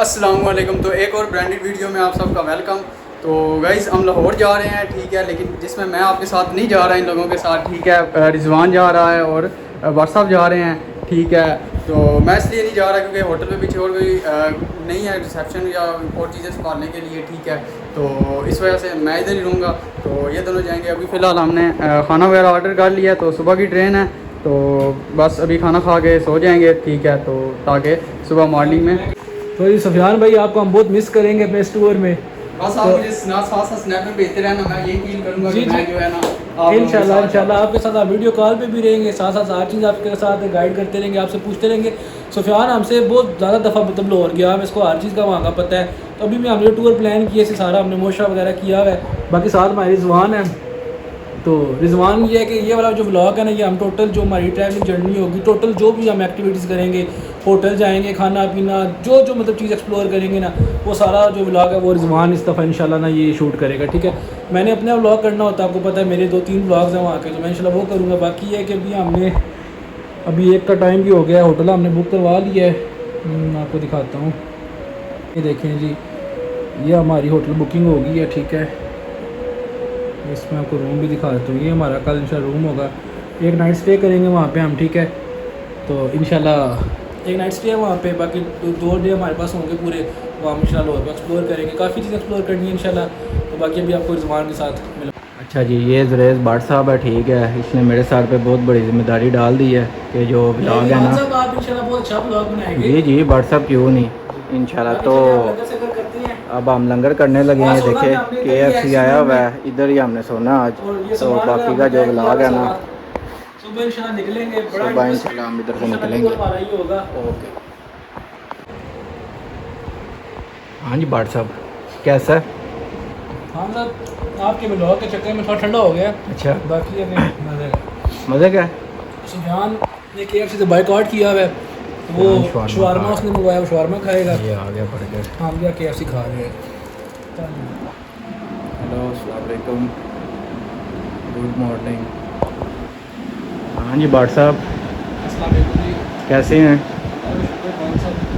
अस्सलाम वालेकुम। तो एक और ब्रांडेड वीडियो में आप सबका वेलकम। तो गाइज़ हम लाहौर जा रहे हैं, ठीक है, लेकिन जिसमें मैं आपके साथ नहीं जा रहा इन लोगों के साथ, ठीक है। रिजवान जा रहा है और व्हाट्सअप जा रहे हैं, ठीक है। तो मैं इसलिए नहीं जा रहा क्योंकि होटल में भी और कोई नहीं है रिसेप्शन या और चीज़ें संभालने के लिए, ठीक है। तो इस वजह से मैं इधर ही रहूँगा। तो ये दोनों जाएंगे। अभी फ़िलहाल हमने खाना वगैरह ऑर्डर कर लिया, तो सुबह की ट्रेन है, तो बस अभी खाना खा के सो जाएंगे, ठीक है। तो ताकि सुबह मॉर्निंग में तो जी सफियान भाई, आपको हम बहुत मिस करेंगे अपने इस टूर में। बस तो आप मुझे साथ स्नैप में भेजते रहना, मैं यही फील करूँगा कि मैं जो है ना इंशाल्लाह आपके साथ आप वीडियो कॉल पे भी रहेंगे, साथ साथ हर चीज़ आपके साथ गाइड करते रहेंगे, आपसे पूछते रहेंगे। सफियान हमसे बहुत ज़्यादा दफ़ा मतलब लाहौर गया, हमें इसको हर चीज़ का वहाँ का पता है। तो अभी भी हमने टूर प्लान किया, इसे सारा हमने मोशा वगैरह किया हुआ है। बाकी साथ हमारे रिजवान है। तो रिजवान ये है कि ये वाला जो व्लॉग है ना, ये हम टोटल जो हमारी ट्रैवलिंग जर्नी होगी, टोटल जो भी हम एक्टिविटीज़ करेंगे, होटल जाएंगे, खाना पीना, जो जो मतलब चीज़ एक्सप्लोर करेंगे ना, वो सारा जो व्लॉग है वो रिजवान इस दफ़ा इंशाल्लाह ना ये शूट करेगा, ठीक है। मैंने अपने व्लॉग करना होता है, आपको पता है मेरे 2-3 व्लॉग्स हैं वहाँ के, तो मैं इंशाल्लाह वो करूँगा। बाकी ये कि अभी एक का टाइम भी हो गया, होटल हमने बुक करवा लिया है। मैं आपको दिखाता हूँ, ये देखें जी, ये हमारी होटल बुकिंग हो गई है, ठीक है। इसमें आपको रूम भी दिखा देता हूँ, ये हमारा कल इंशाल्लाह रूम होगा। एक नाइट स्टे करेंगे वहाँ पे हम, ठीक है। तो इंशाल्लाह एक नाइट स्टे है वहाँ पे, बाकी 2 डे हमारे पास होंगे पूरे, वो हम इंशाल्लाह एक्सप्लोर करेंगे, काफ़ी चीज़ें एक्सप्लोर करनी है इंशाल्लाह। तो बाकी अभी आपको रिजवान के साथ मिला। अच्छा जी, ये जुरैज़ भाट साहब है, ठीक है। इसने मेरे सर पे बहुत बड़ी जिम्मेदारी डाल दी है कि जो व्लॉग है ना, आप इंशाल्लाह बहुत अच्छा व्लॉग बनाएंगे। जी जी भाट साहब, क्यों नहीं, इंशाल्लाह। तो अब हम लंगर करने लगे हैं। देखे KFC आया हुआ है, इधर ही हमने सोना आज। तो बाकी का जो व्लॉग है ना, सुबह इंशाल्लाह निकलेंगे, सुबह इंशाल्लाह हम इधर से निकलेंगे। ओके। हाँ जी भाट साहब, कैसा है? हाँ साहब, आपके व्लॉग के चक्कर में थोड़ा ठंडा हो गया। अच्छा, बाकी हमें मज़े का है। सुफियान ने KFC से बाइकआउट किया हुआ है, वो शवारमा उसने मंगवाया, वो शवारमा खाएगा। ये आ गया बर्गर। हम भी KFC खा रहे हैं। हेलो, अस्सलाम वालेकुम, गुड मॉर्निंग। हाँ जी भाट साहब, अस्सलाम वालेकुम जी, कैसे हैं?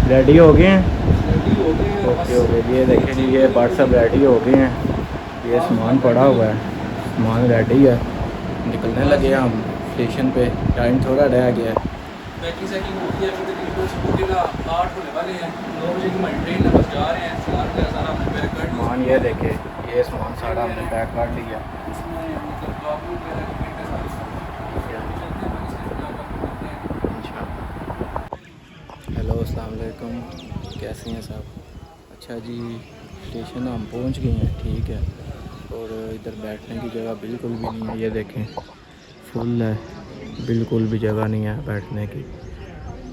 रेडी हो गए हैं? रेडी हो गए हैं ओके ओके। ये देखें जी, ये भाट साहब रेडी हो गए हैं। ये सामान पड़ा हुआ है, सामान रेडी है, निकलने लगे हम स्टेशन पे। टाइम थोड़ा रह गया है। बैटरी सेटिंग होती है, फिर तकरीबन सुबह के 8 होने वाले हैं, 9 बजे की हमारी ट्रेन है, बस जा रहे हैं। सामान का सारा हमने पैक कर लिया। सामान ये देखे, ये सामान सारा हमने पैक कर लिया। हेलो, अस्सलाम वालेकुम, कैसे हैं साहब? अच्छा जी, स्टेशन हम पहुंच गए हैं, ठीक है। और इधर बैठने की जगह बिल्कुल भी नहीं है, ये देखें फुल है, बिल्कुल भी जगह नहीं है बैठने की।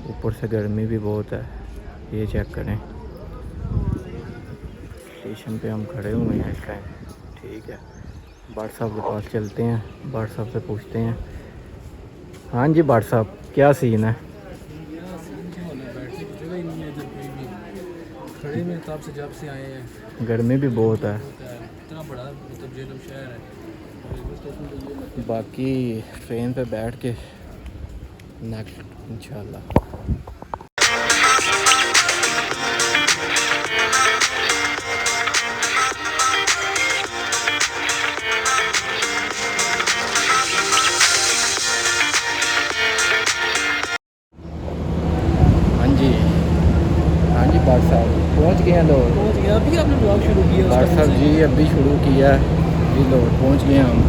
ऊपर से गर्मी भी बहुत है, ये चेक करें। स्टेशन पे हम खड़े हुए हैं इस टाइम, ठीक है। भाट साहब के पास चलते हैं, भाट साहब से पूछते हैं। हाँ जी भाट साहब, क्या सीन है? खड़े में तब से जब से आए हैं, गर्मी भी बहुत है। इतना बड़ा मतलब जेलम शहर है। बाकी ट्रेन पे बैठ के नेक्स्ट इंशाल्लाह। हाँ जी भाट साहब, पहुँच गए हैं लोग। पहुँच गया, अभी आपने ब्लॉग शुरू किया भाट साहब जी अभी शुरू किया है जी, लोग पहुँच गए हम,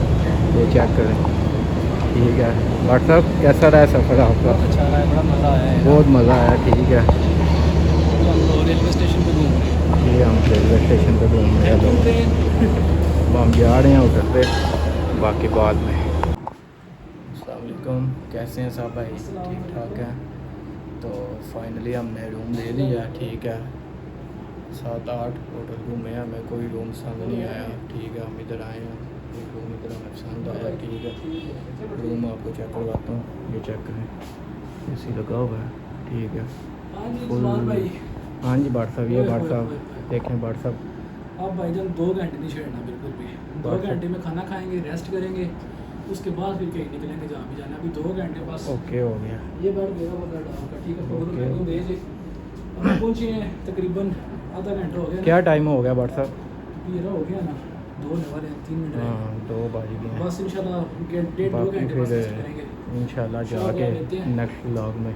ये चेक करें, ठीक है। भाट साहब, कैसा रहा सफ़र आपका? अच्छा रहा है, बड़ा मज़ा आया है। बहुत मज़ा आया, ठीक है। हम रेलवे स्टेशन पे घूम रहे हैं। ये हम रेलवे स्टेशन पे घूम रहे हैं लोग। अब हम जा रहे हैं होटल पे, बाकी बाद में। अस्सलाम वालेकुम, कैसे हैं साहब भाई? ठीक ठाक हैं। तो फाइनली हमने रूम ले लिया, ठीक है। 7-8 होटल घूमे, हमें कोई रूम पसंद नहीं आया, ठीक है। हम इधर आए हैं, एक रूम इधर हमें पसंद आया, ठीक है। रूम आपको चेक करवाता हूँ, ये चेक करें, AC लगा हुआ है, ठीक है। फुल। हाँ जी भाट साहब, ये भाट साहब देखें, भाट साहब आप भाईजान 2 घंटे नहीं छेड़ना बिल्कुल भी। 2 घंटे में खाना खाएंगे, रेस्ट करेंगे, उसके बाद फिर कहीं निकलेंगे जहाँ भी जाना। अभी 2 घंटे बस। ओके हो गया। ये बैठ गया वो बैठ आपका, ठीक है। ओके। हम पहुँचे हैं तकरीबन आधा घंटा हो गया। क्या टाइम हो गया व्हाट्सअप? ये हो गया ना 2 नंबर है 3 मिनट है। हाँ 2 बज गए हैं। बस इंशाल्लाह 1.5-2 बाकी घंटे बस फिर ऐसे करेंगे इंशाल्लाह जाके नेक्स्ट व्लॉग में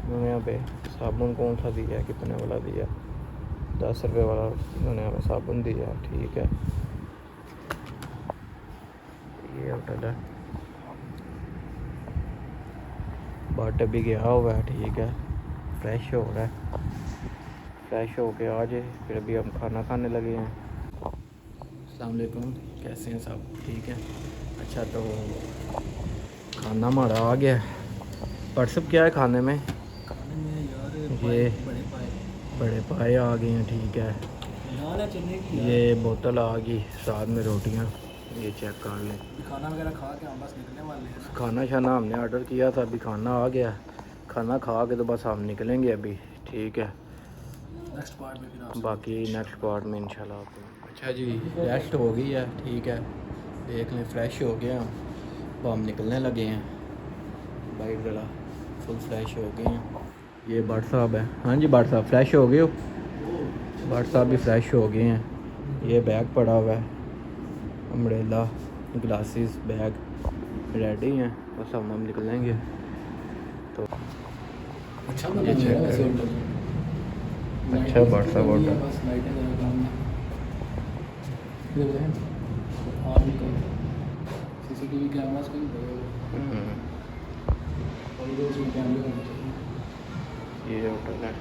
उन्होंने यहाँ पे साबुन कौन सा दिया है, कितने वाला दिया? 10 रुपये वाला उन्होंने हमें साबुन दिया। ठीक है, ये होटल है। बाट भी गया हुआ है। ठीक है, फ्रेश हो रहा है, फ्रेश हो के आ जाए। फिर अभी हम खाना खाने लगे हैं। अस्सलाम वालेकुम, कैसे हैं सब? ठीक है। अच्छा तो खाना हमारा आ गया। व्हाट्सअप क्या है खाने में? ये बड़े पाए आ गए हैं। ठीक है, ये बोतल आ गई, साथ में रोटियां। ये चेक कर लें। खाना वगैरह खा के हम बस निकलने वाले हैं। खाना शाना हमने ऑर्डर किया था, अभी खाना आ गया। खाना खा के तो बस हम निकलेंगे अभी। ठीक है, नेक्स्ट पार्ट में फिर बाकी नेक्स्ट पार्ट में इंशाल्लाह आपको। अच्छा जी, रेस्ट हो गई है। ठीक है, देख लें, फ्रेश हो गए हम। अब हम निकलने लगे हैं। बाइक ज़रा फुल फ्रेश हो गए हैं। ये भट्ट साहब है। हाँ जी भट्ट साहब, फ्रेश हो गए हो? भट्ट साहब भी फ्रेश हो गए हैं। ये बैग पड़ा हुआ है, अम्ब्रेला, ग्लासेस, बैग रेडी हैं। बस हम निकलेंगे। तो अच्छा ये चेक करें। अच्छा भट्ट साहब होटल। बस लाइटें ज़रा काम है। सीसीटीवी कैमरास को ये होटल है,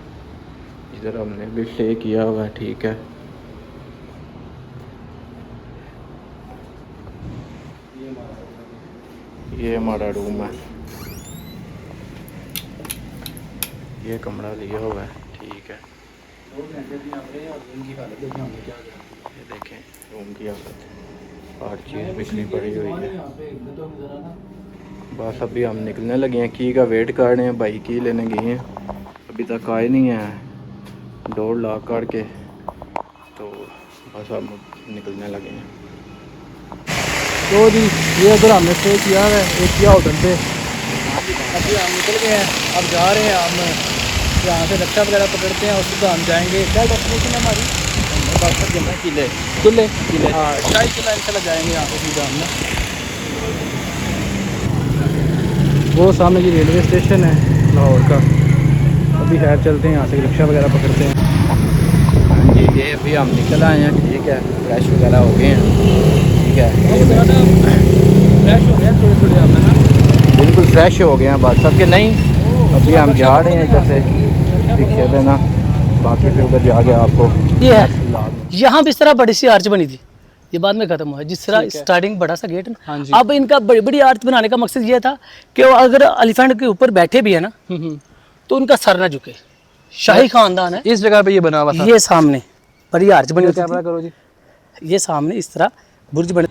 इधर हमने भी स्टे किया हुआ है। ठीक है, ये हमारा रूम है। ये कमरा लिया हुआ है। ठीक है, 2 घंटे भी आप रहे हैं और रूम की हालत देखिए हमने क्या किया। ये देखें रूम की हालत, हर चीज़ बिखरी पड़ी हुई है। यहाँ पे एक तो ज़रा ना बस अभी हम निकलने लगे हैं। की का वेट कर रहे हैं, भाई की लेने गए हैं, अभी तक आए नहीं है। डोर लॉक करके तो बस हम निकलने लगे हैं। तो जी ये उधर हमने स्टे किया है एक किया होटल पे। अभी हम निकल गए हैं, अब जा रहे हैं हम यहाँ से रिक्शा वगैरह पकड़ते हैं और सीधा हम जाएंगे। क्या डेस्टिनेशन है हमारी? बक्सर किले किले किले हाँ, शाही किला इंशाल्लाह जाएंगे यहाँ से सीधा हम ना। वो सामने जी रेलवे स्टेशन है लाहौर का। अभी खैर चलते हैं यहाँ से, रिक्शा वगैरह पकड़ते हैं। हाँ जी, ये अभी हम निकल आए हैं। ठीक है, फ्रेश वगैरह हो गए हैं। ठीक है, फ्रेश हो गया थोड़े थोड़े हम ना, बिल्कुल फ्रेश हो गए हैं बात सब के। नहीं, अभी हम जा रहे हैं इधर से रिक्शे पे ना, बाकी फिर उधर जाके आपको ये है। यहाँ भी इस तरह बड़ी सी आर्च बनी थी, ये बाद में खत्म हुआ है। जिस तरह स्टार्टिंग बड़ा सा गेट हाँ ना, अब इनका बड़ी बड़ी आर्च बनाने का मकसद ये था कि वो अगर एलिफेंट के ऊपर बैठे भी है ना तो उनका सर ना झुके। शाही खानदान है इस जगह पे ये बना हुआ था। ये सामने बड़ी आर्च बनी होती कैमरा थी। करो जी। ये सामने इस तरह बुर्ज बने।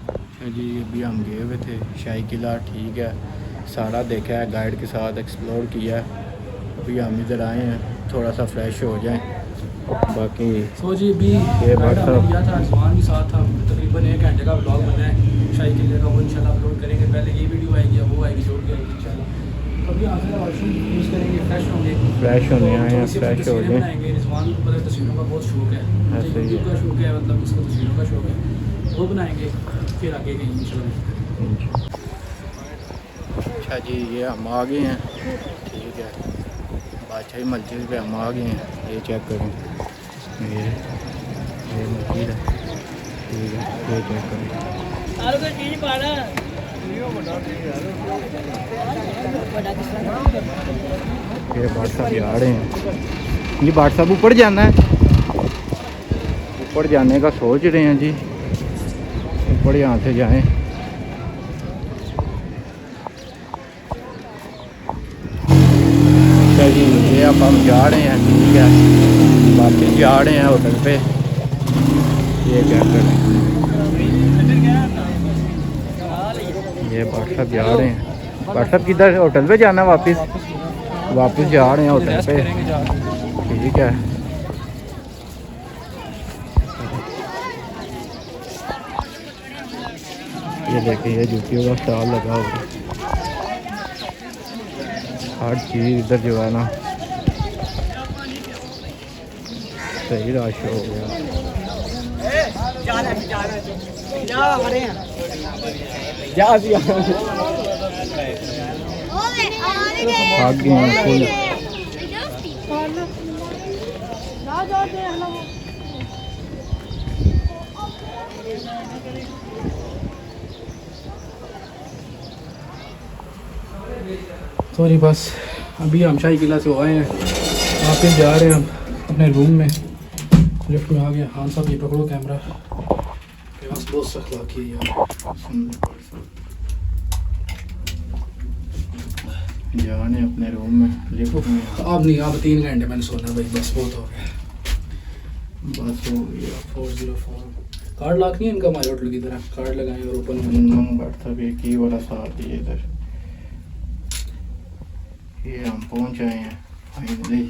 जी। अभी हम गए हुए थे शाही किला। ठीक है, सारा देखा है, गाइड के साथ एक्सप्लोर किया है। अभी हम इधर आए हैं थोड़ा सा फ्रेश हो जाएं। बाकी सो जी अभी ये गाइड हमने WhatsApp किया था, रिजवान भी साथ था। तकरीबन 1 घंटे का ब्लॉग बना है शाही किले का, वो इंशाल्लाह अपलोड करेंगे। पहले ये वीडियो आएगी, अब वो आएगी, छोड़ के आएगी इंशाल्लाह। अभी यहाँ से वॉशरूम यूज़ करेंगे, फ्रेश होंगे, फ्रेश होने आए हैं, तो फ्रेश हो तस्वीरें जाएं। बनाएंगे। रिजवान को पता है तस्वीरों का बहुत शौक है, ऐसे ही यूट्यूब है। का शौक है, मतलब इसको तस्वीरों का शौक है, वो बनाएंगे फिर आगे कहीं इंशाल्लाह। अच्छा जी, ये हम आ गए हैं। ठीक है, बादशाही मस्जिद पे हम आ गए हैं। ये चेक करें, ये मस्जिद है। ठीक है, ये चेक करें। ये बाट साहब आ रहे हैं। ये बाट साहब ऊपर जाना है, ऊपर जाने का सोच रहे हैं जी। ऊपर यहाँ से जाएं। अच्छा जी, ये अब हम जा रहे हैं। ठीक है, वापस जा रहे हैं होटल पे। ये क्या करें, ये व्हाट्सअप जा रहे हैं। व्हाट्सअप किधर, होटल पे जाना है वापस? वापस जा रहे हैं होटल पे। ठीक है, ये देखिए, ये जूतियों का स्टॉल लगा हुआ है। हर चीज़ इधर जो है ना सही रश हो गया। भाग गए हैं फुल। सॉरी बस अभी हम शाही किला से आए हैं, वापस जा रहे हैं हम अपने रूम में। लिफ्ट में आ गया। हाँ साहब ये पकड़ो कैमरा। बहुत सख्त लाकी है यार। जाने अपने रूम में लिफ्ट में। अब नहीं, अब 3 घंटे मैंने सोना भाई, बस बहुत हो गया। बस हो गया। 404 कार्ड लॉक नहीं है इनका हमारे होटल की तरह, कार्ड लगाएं और ओपन हो। व्हाट्सएप एक ही वाला साथ ही इधर। ये हम पहुंच आए हैं फाइनली।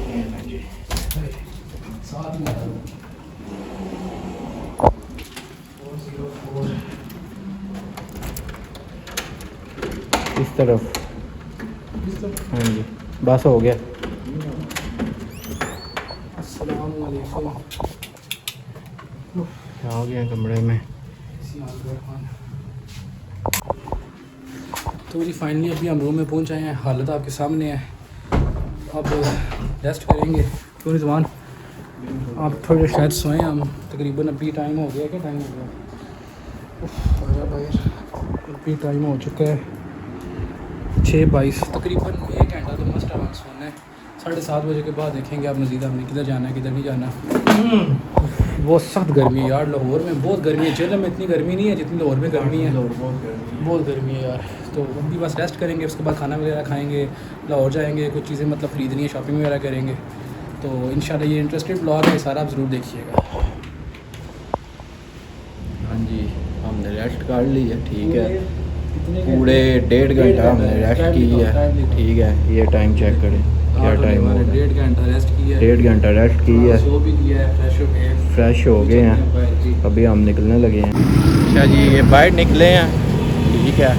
ये ना जी साथ में 404 इस तरफ। हाँ जी बस हो गया। अस्सलाम वालेकुम। आ गए कमरे में। तो जी फाइनली अभी हम रूम में पहुंच आए हैं। हालत आपके सामने है। अब रेस्ट करेंगे। क्यों रिजवान आप थोड़े शायद सोएं हम। तकरीबन अभी टाइम हो गया। क्या टाइम हो गया? आजा बाहर। अभी टाइम हो चुका है 6:22। तकरीबन 1 घंटा तो मस्ट आराम सोना है। 7:30 बजे के बाद देखेंगे आप मज़ीद हमने किधर जाना है किधर नहीं जाना। बहुत सख्त गर्मी है यार लाहौर में, बहुत गर्मी है। जन्नत में इतनी गर्मी नहीं है जितनी लाहौर में गर्मी है। बहुत गर्मी है यार। तो अभी बस रेस्ट करेंगे, उसके बाद खाना वगैरह खाएंगे, लाहौर जाएंगे, कुछ चीज़ें मतलब ख़रीदनी है, शॉपिंग वगैरह करेंगे। तो इंशाल्लाह ये इंटरेस्टेड ब्लॉग है, सारा आप ज़रूर देखिएगा। हाँ जी हमने रेस्ट कर ली है। ठीक है पूरे 1.5 घंटा हमने रेस्ट की है। ठीक है ये टाइम चेक करें क्या टाइम हो। 1.5 घंटा रेस्ट किया है। 1.5 घंटा रेस्ट की है। सो भी किया है, फ्रेश हो गए। फ्रेश हो गए हैं। अभी हम निकलने लगे हैं। अच्छा जी ये बाहर निकले हैं। ठीक है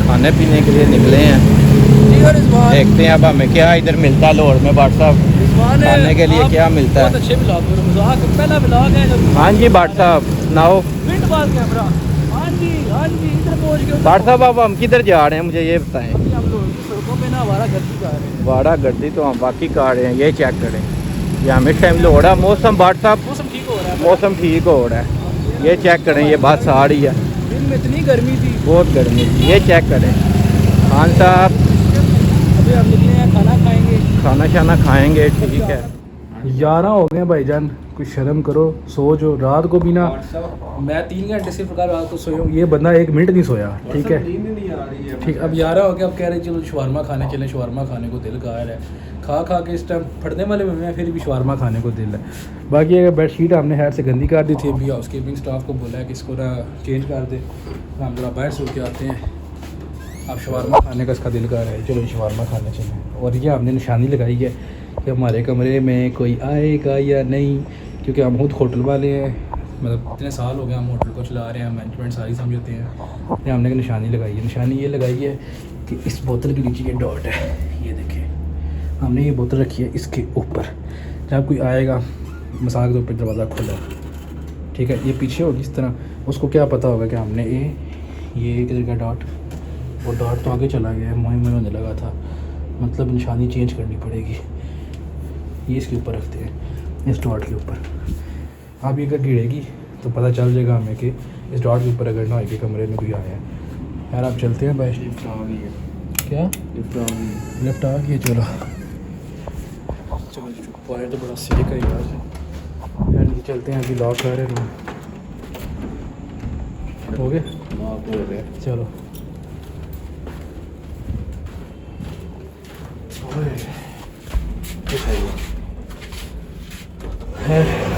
खाने पीने के लिए निकले हैं। देखते हैं अब हमें क्या इधर मिलता है लाहौर में। भाट साहब खाने के लिए क्या मिलता है? अच्छे ब्लॉग पहला ब्लॉग है। हाँ जी भाट साहब सुनाओ। कैमरा। हाँ जी इधर पहुँच गए। भाट साहब अब हम किधर जा रहे हैं मुझे ये बताएं। हम लोग सड़कों पे ना आवारा गर्दी कर रहे हैं। वाड़ा गर्दी तो हम बाकी कर रहे हैं। ये चेक करें ये हमें टाइम लोड़ है। मौसम भाट साहब मौसम ठीक हो रहा है। मौसम ठीक हो रहा है। ये चेक करें ये बात आ रही है। दिन में इतनी गर्मी थी। बहुत गर्मी थी। ये चेक करें खान साहब। अभी हम निकले हैं, खाना खाएंगे, खाना शाना खाएंगे। ठीक है 11 हो गए भाईजान। कुछ शर्म करो, सो जो रात को भी ना। मैं 3 घंटे सिर्फ रात को सोया हूँ, ये बंदा 1 मिनट नहीं सोया। ठीक है ठीक। अब 11 हो गया। अब कह रहे चलो शवारमा खाने चले। शवारमा खाने को दिल कर रहा है। खा के इस टाइम फटने वाले में मैं फिर भी शवारमा खाने को दिल है। बाकी अगर बेडशीट हमने हैर से गंदी कर दी थी। अभी हाउस कीपिंग स्टाफ को बोला है कि इसको ना चेंज कर दे। हम थोड़ा बाहर सो के आते हैं। अब शवारमा खाने का इसका दिल कर रहा है, चलो शवारमा खाने चलें। और ये हमने निशानी लगाई है कि हमारे कमरे में कोई आएगा या नहीं, क्योंकि हम खुद होटल वाले हैं। मतलब इतने साल हो गए हम होटल को चला रहे हैं, मैनेजमेंट सारी समझते हैं। ये हमने निशानी लगाई है। निशानी ये लगाई है कि इस बोतल के नीचे ये डॉट है, ये देखें। हमने ये बोतल रखी है इसके ऊपर। जब कोई आएगा मसाल के ऊपर दरवाज़ा खुला है, ठीक है, ये पीछे होगी इस तरह। उसको क्या पता होगा कि हमने ये किधर का डॉट, वो डॉट तो आगे चला गया है, मुँह होने लगा था। मतलब निशानी चेंज करनी पड़ेगी। ये इसके ऊपर रखते हैं, इस डॉट के ऊपर। अब ये अगर गिरेगी तो पता चल जाएगा हमें कि इस डॉट के ऊपर अगर ना आएगी कमरे में कोई आया है। यार आप चलते हैं भाई। क्या लिफ्ट आ गई? चलो चलो चुप तो बड़ा सेक है यार नीचे चलते हैं। अभी लॉक कर रहे हैं। हो गए चलो।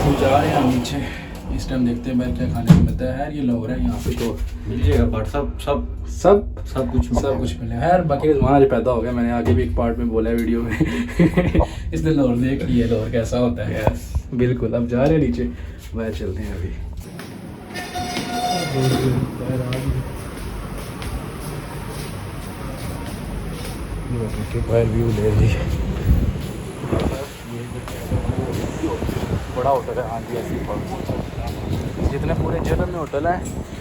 हम जा रहे हैं नीचे। इस टाइम देखते हैं भाई क्या खाने को मिलता है। यार ये लाहौर है, यहाँ पे तो मिल जाएगा भाट साहब। सब कुछ मिले। यार बाकी वहाँ आज पैदा हो गया। मैंने आगे भी एक पार्ट में बोला है वीडियो में। इस दिन लाहौर देख लिया, लाहौर कैसा होता है। यार बिल्कुल। अब जा रहे हैं नीचे, वह चलते हैं अभी। के बाहर व्यू ले लीजिए। बड़ा होटल है, हाँ जी ऐसी जितने पूरे जर्मन में होटल है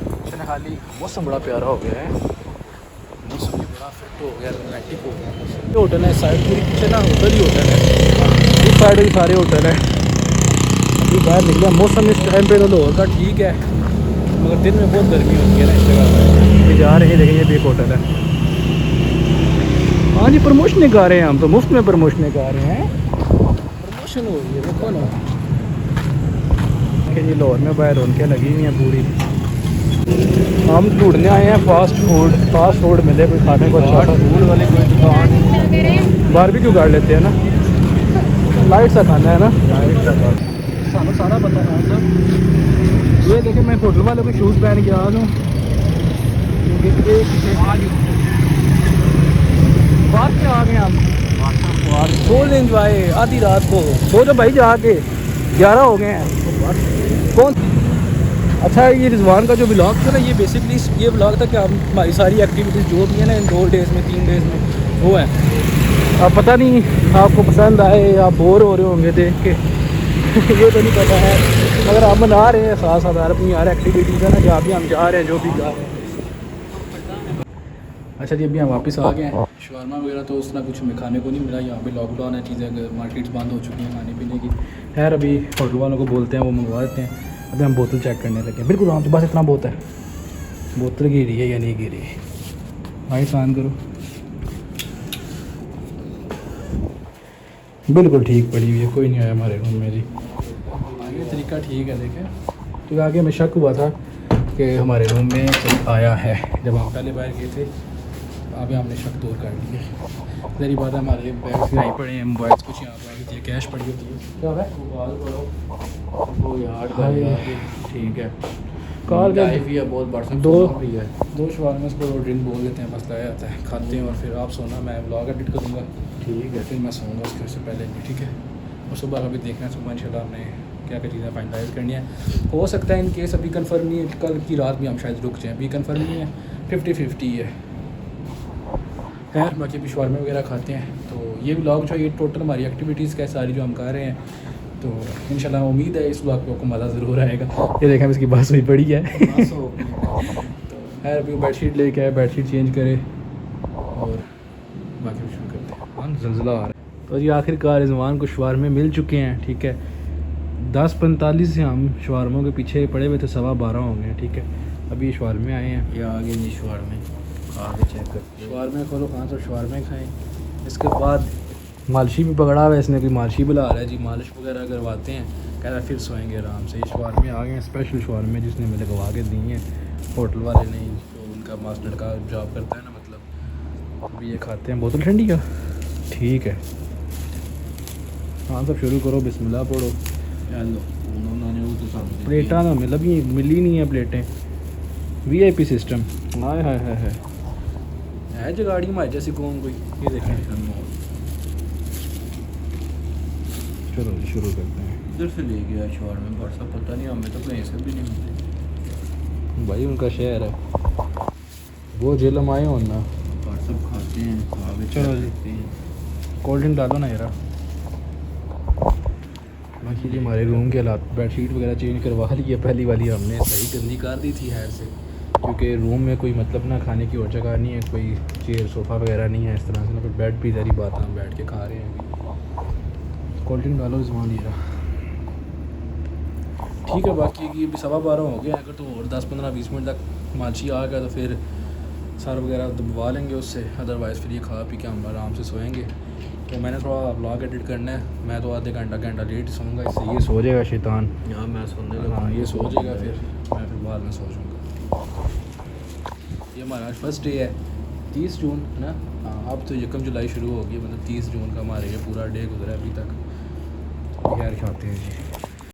उतने खाली मौसम बड़ा प्यारा हो गया है, मौसम भी बड़ा फिट हो गया, रोमांटिक हो गया। ये होटल है साइड पूरी पीछे ना होटल ही होटल है, इस साइड भी सारे होटल है। अभी बाहर निकला, मौसम इस टाइम पे तो लाहौर का ठीक है मगर दिन में बहुत गर्मी होती है ना इस जगह पर। अभी जा रहे हैं, देखिए ये भी एक होटल है। हाँ जी प्रमोशन गा रहे हैं हम तो, मुफ्त में प्रमोशन गा रहे हैं, प्रमोशन हो रही है देखो ना। देखिए जी लाहौर में बाहर रौनकें लगी हुई हैं पूरी। हम ढूंढने आए हैं फास्ट फूड मिले कोई खाने को अच्छा सा, फूड वाली कोई दुकान, बारबेक्यू कर लेते हैं ना, लाइट सा खाना है ना, लाइट सा सानू सारा पता है सब। ये देखिए मैं होटल वालों को शूज़ पहन के आ रहा हूँ, बात में आ गए हम फुल एंजॉय। आधी रात को सो जो भाई जाके 11 हो गए हैं। कौन अच्छा ये रिजवान का जो ब्लॉग था ना, ये बेसिकली ये ब्लॉग था कि हमारी सारी एक्टिविटीज़ जो भी है ना इन 2 डेज़ में 3 डेज़ में वो है। अब पता नहीं आपको पसंद आए, आप बोर हो रहे होंगे देख के ये तो नहीं पता है, मगर हम मना रहे हैं साथ साथ यार अपनी यार एक्टिविटीज़ है ना, जहाँ भी हम जा रहे हैं जो भी जा रहे हैं। अच्छा जी अभी हम वापस आ गए हैं। शवारमा वगैरह तो उतना कुछ हमें खाने को नहीं मिला, यहाँ पे लॉकडाउन है, चीज़ें मार्केट्स बंद हो चुकी हैं खाने पीने की। खैर अभी होटल वालों को बोलते हैं वो मंगवा देते हैं। अभी हम बोतल चेक करने लगे, बिल्कुल हाँ बस इतना बहुत है, बोतल गिरी है या नहीं गिरी है, लाइट्स ऑन करो, बिल्कुल ठीक पड़ी हुई है, कोई नहीं आया हमारे रूम में जी। आगे तरीका ठीक है देखें, तो आगे हमें शक हुआ था कि हमारे रूम में कोई आया है जब हम पहले बाहर गए थे, अभी हमने शक दूर कर लिया। मेरी बात है हमारे बैग्स यहीं पड़े हैं, मोबाइल्स कुछ यहाँ पर होती है, कैश पड़ी होती है, क्या है कॉल करो वो यार ठीक है कॉल कर भी है बहुत बड़ा, दो शवारमे को ड्रिंक बोल लेते हैं, मसला आता है खाते हैं और फिर आप सोना, मैं व्लॉग एडिट करूँगा ठीक है, फिर मैं सोऊंगा उससे पहले भी ठीक है। और सुबह का भी देखना है, सुबह इंशाल्लाह हमने क्या क्या चीज़ें फाइनलाइज करनी है। हो सकता है इन केस अभी कंफर्म नहीं है, कल की रात भी हम शायद रुक जाएँ, अभी कंफर्म नहीं है, 50-50 है। खैर बाकी अभी शवारमे वगैरह खाते हैं। तो ये व्लॉग जो ये टोटल हमारी एक्टिविटीज़ का सारी जो हम कर रहे हैं, तो इंशाल्लाह उम्मीद है इस व्लॉग पे आपको मज़ा ज़रूर आएगा। ये देखें इसकी बात हुई पड़ी है तो खैर अभी बेडशीट लेके आए, बेडशीट चेंज करे और बाकी शुरू करते हैं। हाँ ज़लज़ला आ रहा है। तो जी आखिरकार रिजवान को शवारमे मिल चुके हैं ठीक है, 10:45 से हम शवारमों के पीछे पड़े हुए थे, 12:15 हो गए ठीक है। अभी शवारमे आए हैं, ये आगे नहीं शवारमे आगे चेक कर, शवारमे खोलो कहाँ से शवारमे खाएँ। इसके बाद मालिशी भी पकड़ा हुआ है इसने, कोई मालिशी बुला रहा है जी, मालिश वगैरह करवाते हैं, कह रहा है फिर सोएंगे आराम से। शवारमे आ गए हैं, स्पेशल शवारमे जिसने मैंने लगवा के दी हैं होटल वाले ने, जो उनका मास्टर लड़का जॉब करता है ना मतलब। अभी ये खाते हैं, बोतल ठंडी का ठीक है। हाँ सब शुरू करो, बिस्मिल्लाह पढ़ो। प्लेटा ना मिली नहीं है प्लेटें, VIP सिस्टम हाय हाय हाय है जगाड़ी हमारे जैसी कौन कोई। ये देखें चलो शुरू करते हैं। इधर से ले गया शवारमे में बरसा, पता नहीं हमें तो कहीं से भी नहीं मिलते भाई, उनका शहर है वो, जेलम आए हो ना सब खाते हैं। चलो जी कोल्ड ड्रिंक डालो ना यार। बाकी जी हमारे रूम के हालात, बेडशीट वगैरह चेंज करवा ली है, पहली वाली हमने सही गंदी कर दी थी हैर से, क्योंकि रूम में कोई मतलब ना खाने की और जगह नहीं है, कोई चेयर सोफ़ा वगैरह नहीं है इस तरह से ना, फिर बेड भी इधर बात हम बैठ के खा रहे हैं। कोल्ड ड्रिंक डालो ज़मान लीजिए ठीक है। बाकी की अभी 12:15 हो गया, अगर तो और 10-15-20 मिनट तक मालशी आ गया तो फिर सर वगैरह दबवा लेंगे उससे, अदरवाइज़ फिर ये खा पी के हम आराम से सोएंगे। तो मैंने थोड़ा व्लॉग एडिट करना है, मैं तो आधे घंटा लेट सोऊंगा, इससे ये सो जाएगा शैतान, यहाँ मैं सोने लगा, हाँ ये सो जाएगा, फिर मैं फिर बाद में सो जाऊँगा। ये हमारा फर्स्ट डे है 30 जून है ना, हाँ अब तो 1 जुलाई शुरू होगी, मतलब 30 जून का हमारे ये पूरा डे गुजरा अभी तक। खैर खाते हैं जी।